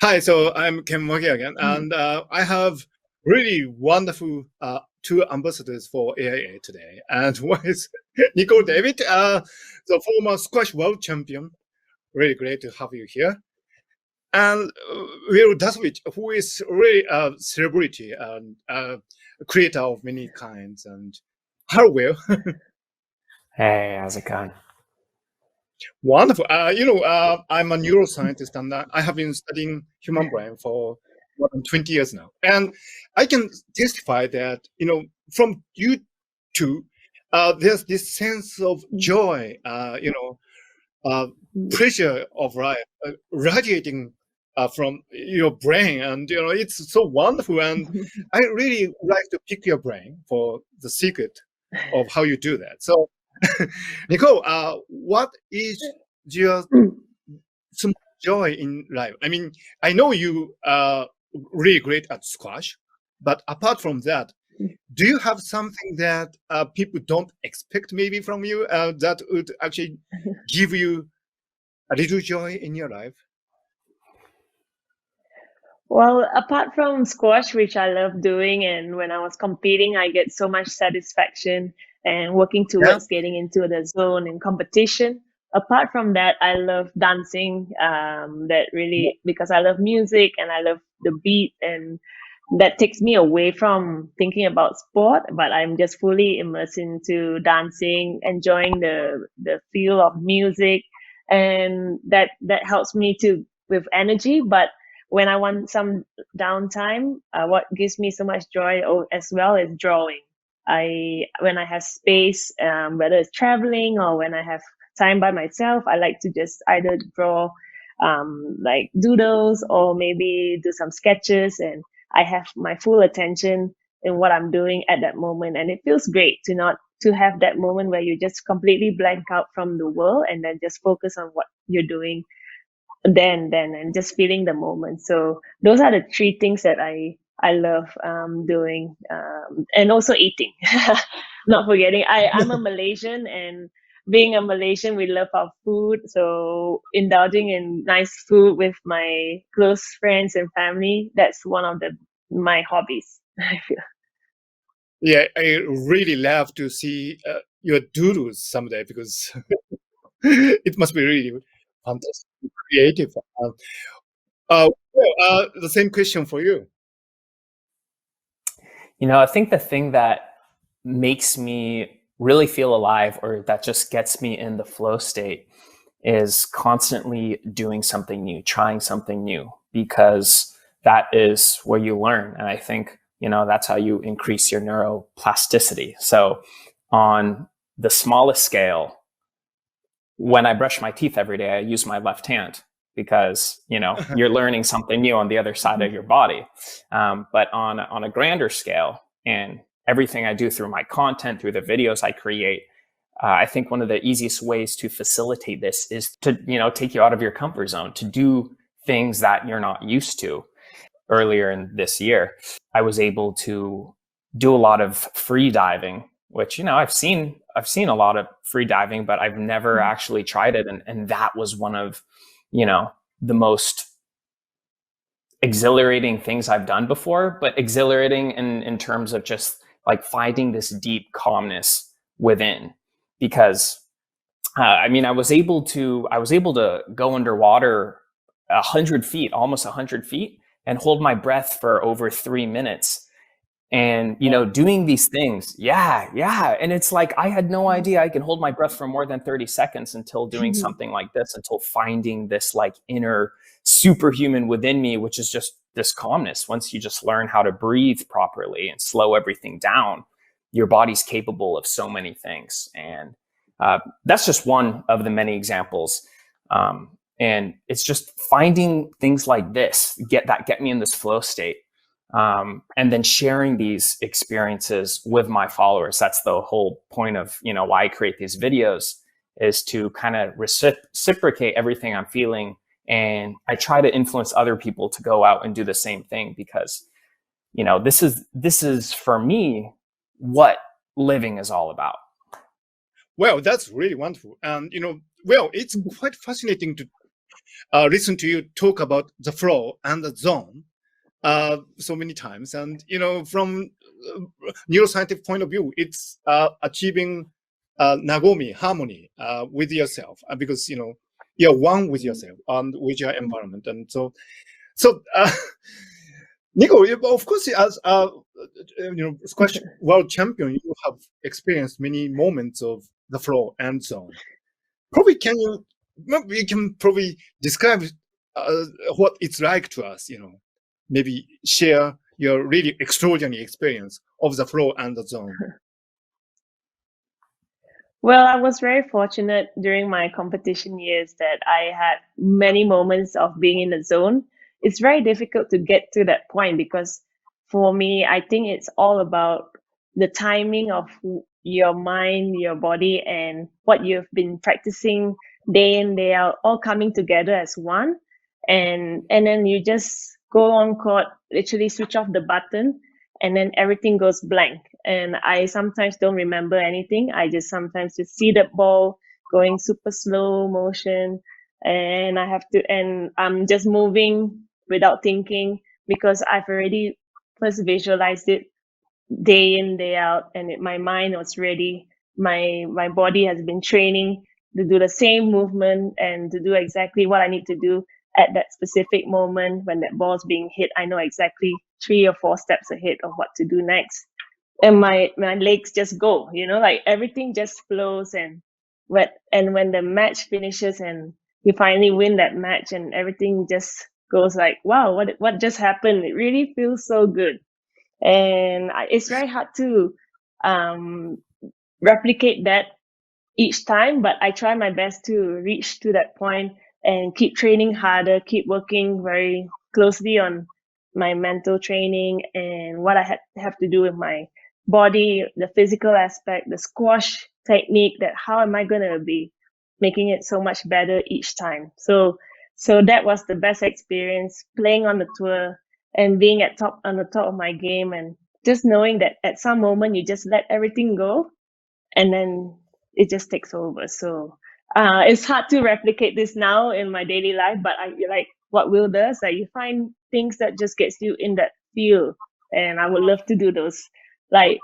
Hi, so I'm Ken Mogi again, Mm. and I have really wonderful two ambassadors for AIA today. And one is Nicol David, the former squash world champion. Really great to have you here. And Will Dasovich, who is really a celebrity and a creator of many kinds. And hello, Will. Hey, how's it going? Wonderful. I'm a neuroscientist and I have been studying human brain for more than 20 years now. And I can testify that, from you two, there's this sense of joy, uh, Mm. pleasure of life radiating from your brain. And, it's so wonderful. And I really like to pick your brain for the secret of how you do that. So, Nicole, what is your some joy in life? I mean, I know you are really great at squash, but apart from that, do you have something that people don't expect maybe from you that would actually give you a little joy in your life? Well, apart from squash, which I love doing, and when I was competing, I get so much satisfaction and working Yeah. towards getting into the zone in competition. Apart from that, I love dancing. That really because I love music and I love the beat, and that takes me away from thinking about sport. But I'm just fully immersed into dancing, enjoying the feel of music, and that helps me to with energy. But when I want some downtime, what gives me so much joy as well is drawing. When I have space, whether it's traveling or when I have time by myself, I like to just either draw like doodles or maybe do some sketches, and I have my full attention in what I'm doing at that moment, and it feels great to not to have that moment where you just completely blank out from the world and then just focus on what you're doing then and just feeling the moment. So those are the three things that I love doing, and also eating. Not forgetting, I'm a Malaysian, and being a Malaysian, we love our food. So indulging in nice food with my close friends and family, that's one of the my hobbies. I feel. Yeah, I really love to see your doodles someday because it must be really fantastic, creative. The same question for you. I think the thing that makes me really feel alive or that just gets me in the flow state is constantly doing something new, trying something new, because that is where you learn. And I think, that's how you increase your neuroplasticity. So on the smallest scale, when I brush my teeth every day, I use my left hand because you're learning something new on the other side of your body. But on a grander scale, and everything I do through my content, through the videos I create, I think one of the easiest ways to facilitate this is to take you out of your comfort zone, to do things that you're not used to. Earlier in this year, I was able to do a lot of free diving, which I've seen a lot of free diving, but I've never actually tried it, and that was one of the most exhilarating things I've done before, but exhilarating in terms of just like finding this deep calmness within, because I was able to go underwater 100 feet, almost 100 feet, and hold my breath for over 3 minutes. And doing these things, yeah, and it's like I had no idea I can hold my breath for more than 30 seconds until doing something like this, until finding this like inner superhuman within me, which is just this calmness. Once you just learn how to breathe properly and slow everything down, your body's capable of so many things. And that's just one of the many examples. And it's just finding things like this get me in this flow state, and then sharing these experiences with my followers. That's the whole point of why I create these videos, is to kind of reciprocate everything I'm feeling, and I try to influence other people to go out and do the same thing, because this is for me what living is all about. Well, that's really wonderful. And, it's quite fascinating to listen to you talk about the flow and the zone so many times. And, from neuroscientific point of view, it's achieving nagomi, harmony with yourself, because, you're one with yourself and with your environment. And so Nicol, of course, as squash world champion, you have experienced many moments of the flow and zone. Probably you can probably describe what it's like to us, maybe share your really extraordinary experience of the flow and the zone. Well, I was very fortunate during my competition years that I had many moments of being in the zone. It's very difficult to get to that point because for me, I think it's all about the timing of your mind, your body, and what you've been practicing day in, day out, all coming together as one. And then you just go on court, literally switch off the button, and then everything goes blank. And I sometimes don't remember anything. I just sometimes just see the ball going super slow motion, and I'm just moving without thinking because I've already first visualized it day in, day out, and my mind was ready. My body has been training to do the same movement and to do exactly what I need to do at that specific moment when that ball's being hit. I know exactly 3 or 4 steps ahead of what to do next. And my legs just go, like everything just flows. And when the match finishes and you finally win that match and everything just goes like, wow, what just happened? It really feels so good. And it's very hard to replicate that each time, but I try my best to reach to that point and keep training harder, keep working very closely on my mental training and what I have to do with my body, the physical aspect, the squash technique, that how am I going to be making it so much better each time. So that was the best experience, playing on the tour and being on the top of my game, and just knowing that at some moment you just let everything go and then it just takes over. So it's hard to replicate this now in my daily life, but I like what Will does. Like, you find things that just gets you in that feel, and I would love to do those, like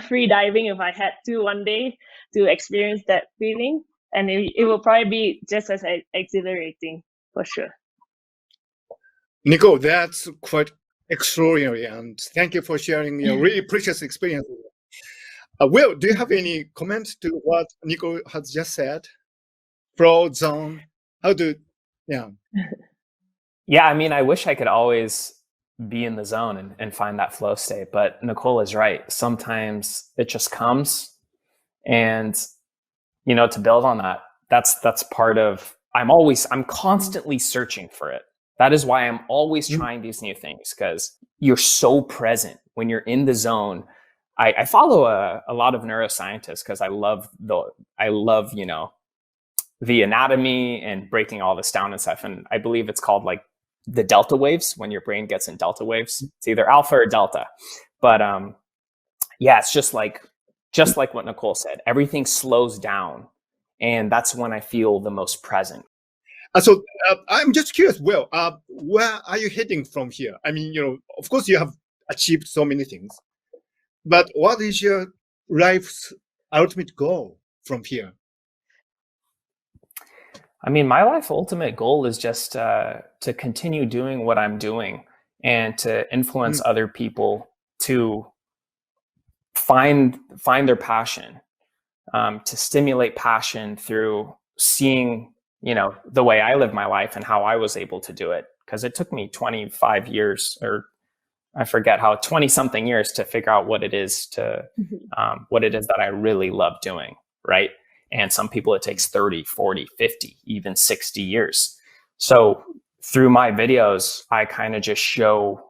free diving if I had to one day to experience that feeling, and it will probably be just as exhilarating for sure. Nicol, that's quite extraordinary, and thank you for sharing your really precious experience. Will, do you have any comments to what Nicol has just said? Pro, zone, yeah. Yeah, I mean, I wish I could always be in the zone and find that flow state, but Nicol is right. Sometimes it just comes, and to build on that, that's part of, I'm constantly searching for it. That is why I'm always trying these new things, because you're so present when you're in the zone. I follow a lot of neuroscientists because I love the anatomy and breaking all this down and stuff. And I believe it's called like the delta waves, when your brain gets in delta waves. It's either alpha or delta. But yeah, it's just like what Nicol said. Everything slows down, and that's when I feel the most present. So I'm just curious, Will, where are you heading from here? I mean, of course you have achieved so many things, but what is your life's ultimate goal from here? I mean, my life ultimate goal is just to continue doing what I'm doing and to influence other people to find their passion, to stimulate passion through seeing, the way I live my life and how I was able to do it. Because it took me 25 years, or I forget how, 20 something years to figure out what it is that I really love doing. Right. And some people it takes 30, 40, 50, even 60 years. So through my videos, I kind of just show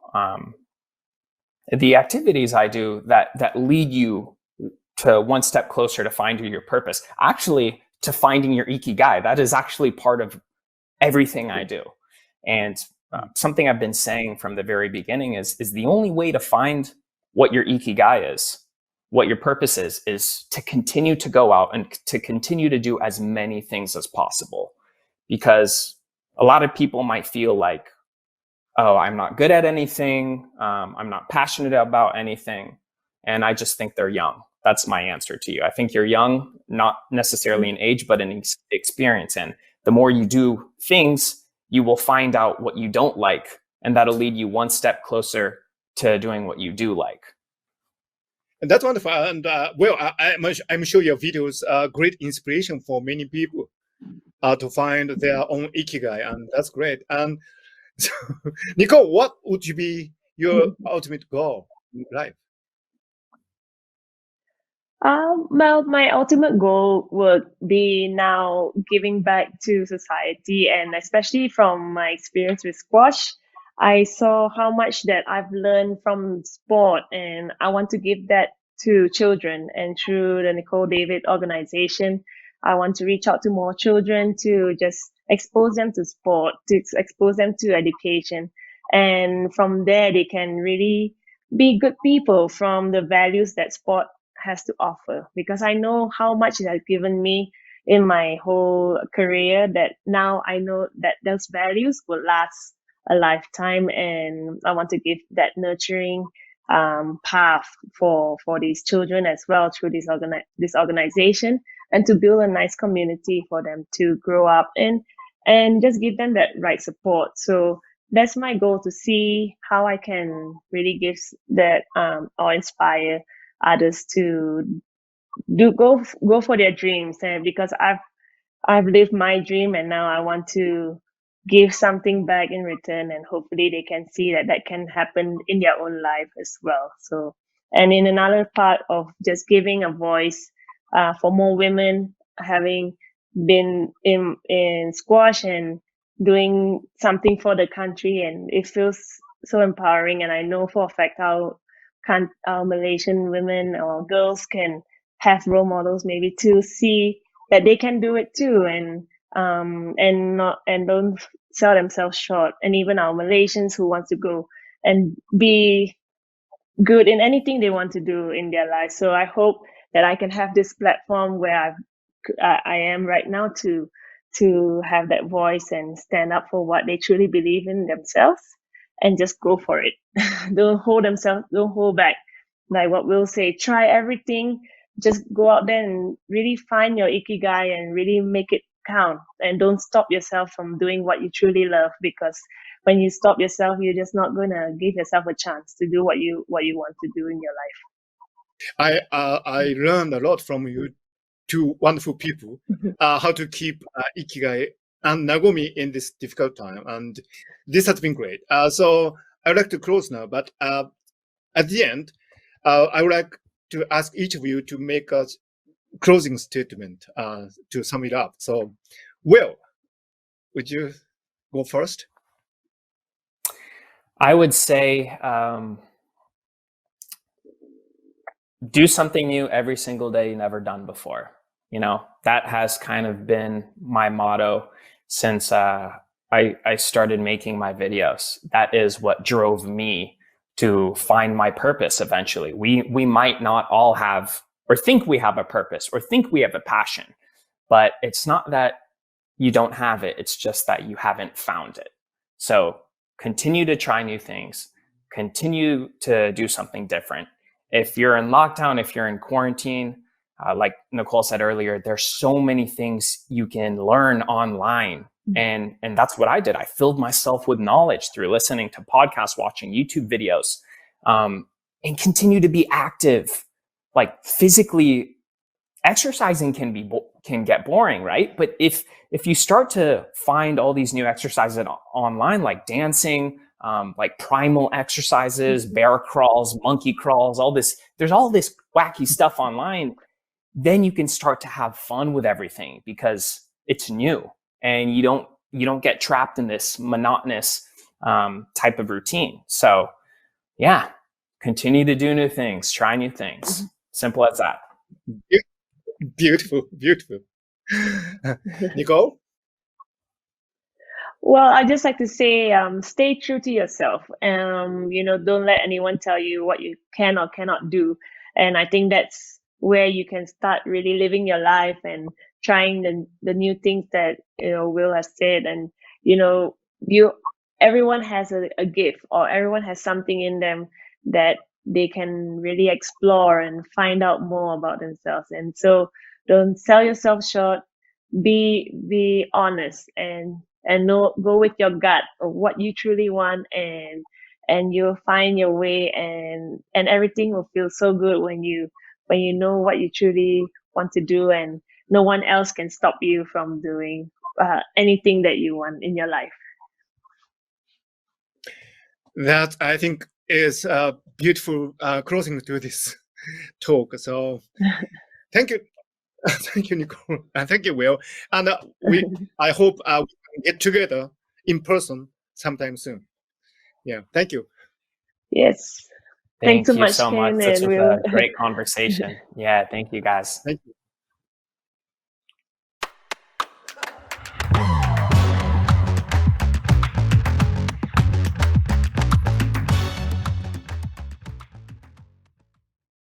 the activities I do that lead you to one step closer to finding your purpose. Actually, to finding your ikigai. That is actually part of everything I do. And something I've been saying from the very beginning is the only way to find what your ikigai is, what your purpose is to continue to go out and to continue to do as many things as possible. Because a lot of people might feel like, oh, I'm not good at anything. I'm not passionate about anything. And I just think they're young. That's my answer to you. I think you're young, not necessarily in age, but in experience. And the more you do things, you will find out what you don't like. And that'll lead you one step closer to doing what you do like. And that's wonderful. And well, I'm sure your videos are great inspiration for many people to find their own ikigai. And that's great. And so, Nicol, what would be your ultimate goal in life? Well, my ultimate goal would be now giving back to society, and especially from my experience with squash, I saw how much that I've learned from sport, and I want to give that to children. And through the Nicole David organization, I want to reach out to more children to just expose them to sport, to expose them to education. And from there, they can really be good people from the values that sport has to offer, because I know how much it has given me in my whole career, that now I know that those values will last a lifetime, and I want to give that nurturing path for these children as well through this organization, and to build a nice community for them to grow up in, and just give them that right support. So that's my goal, to see how I can really give that or inspire others to go for their dreams. And because I've lived my dream, and now I want to give something back in return, and hopefully they can see that that can happen in their own life as well. So, and in another part of just giving a voice for more women, having been in squash and doing something for the country, and it feels so empowering. And I know for a fact how our Malaysian women or girls can have role models, maybe to see that they can do it too, and don't sell themselves short. And even our Malaysians who want to go and be good in anything they want to do in their life. So I hope that I can have this platform where I am right now to have that voice and stand up for what they truly believe in themselves, and just go for it. Don't hold back. Like what Will say, try everything. Just go out there and really find your ikigai and really make it count. And don't stop yourself from doing what you truly love, because when you stop yourself, you're just not gonna give yourself a chance to do what you want to do in your life. I learned a lot from you, two wonderful people, how to keep ikigai and Nagomi in this difficult time. And this has been great. So I would like to close now, but at the end, I would like to ask each of you to make a closing statement to sum it up. So, Will, would you go first? I would say do something new every single day you never done before. You know, that has kind of been my motto since I started making my videos. That is what drove me to find my purpose eventually. We might not all have, or think we have a purpose, or think we have a passion, but it's not that you don't have it. It's just that you haven't found it. So continue to try new things, continue to do something different. If you're in lockdown, if you're in quarantine, like Nicole said earlier, there's so many things you can learn online. And that's what I did. I filled myself with knowledge through listening to podcasts, watching YouTube videos, and continue to be active. Like physically, exercising can get boring, right? But if you start to find all these new exercises online, like dancing, like primal exercises, bear crawls, monkey crawls, there's all this wacky stuff online, then you can start to have fun with everything because it's new. And you don't get trapped in this monotonous type of routine. So yeah, continue to do new things, try new things. Simple as that. Beautiful. Nicole? Well, I just like to say, stay true to yourself. Don't let anyone tell you what you can or cannot do. And I think that's where you can start really living your life and trying the new things that Will has said. And everyone has a gift, or everyone has something in them that they can really explore and find out more about themselves. And so don't sell yourself short. Be honest, and go with your gut of what you truly want, and you'll find your way, and everything will feel so good when you know what you truly want to do, and no one else can stop you from doing anything that you want in your life. That, I think, is a beautiful closing to this talk. So thank you. Thank you, Nicole. And thank you, Will. And I hope we can get together in person sometime soon. Yeah, thank you. Yes. Thank Thanks so you much, so much. Ken, Such and a Will. great conversation. Yeah, thank you guys. Thank you.